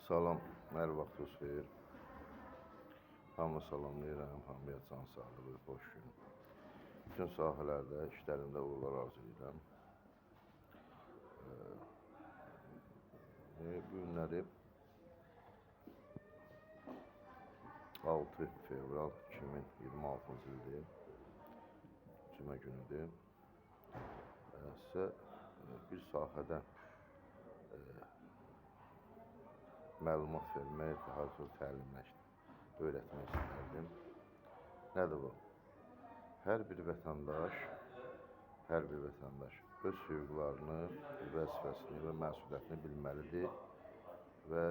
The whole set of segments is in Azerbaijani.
Salam, hər vaxtınız xeyir. Hamı salamlayıram, hamıya can sağlığı, xoş gün. Bütün sahələrdə, işlərində uğurlar arzu edirəm. Bu günləri 6 fevral 2026-cı ildir, cümə günüdür. Sizə bir sahədə məlumat vermək, daha çox öyrətmək istərdim. Nədir bu? Hər bir vətəndaş öz hüquqlarını, vəzifəsini və məsuliyyətini bilməlidir və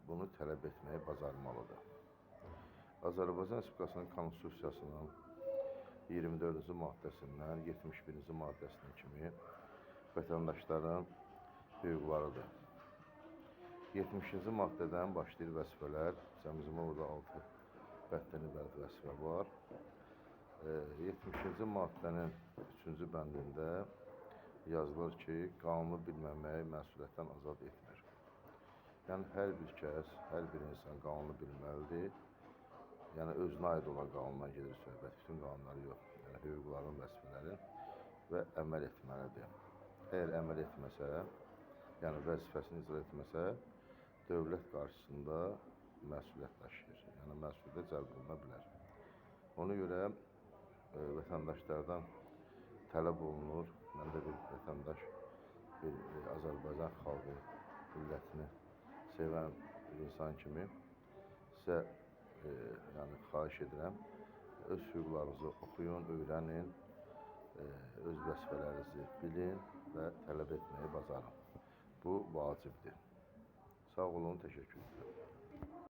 bunu tələb etməyi bacarmalıdır. Azərbaycan Respublikasının Konstitusiyasının 24-cü maddəsindən 71-ci maddəsinə kimi vətəndaşların hüquqlarıdır. 70-ci maddədən başlayır vəzifələr. Cəmicimə burada 6 bənddən ibarət vəzifə var. 70-ci maddənin 3-cü bəndində yazılır ki, qanunu bilməmək məsuliyyətdən azad etmir. Yəni, hər bir kəs, hər bir insan qanunu bilməlidir. Yəni, özünə aid olan qanundan gedir söhbət, bütün qanunları yox. Yəni, hüquqların, vəzifələrin və əməl etməlidir. Əgər əməl etməsə, yəni vəzifəsini icra etməsə, dövlət qarşısında məsuliyyət daşıyır. Yəni, məsuliyyət cəlb oluna bilər. Ona görə vətəndaşlardan tələb olunur. Mən də bir vətəndaş, bir Azərbaycan xalqı, millətini sevən bir insan kimi sizə xahiş edirəm. Öz hüquqlarınızı oxuyun, öyrənin, öz vəzifələrinizi bilin və tələb etməyi bacarın. Bu vacibdir. Sağ olun, təşəkkür edirəm.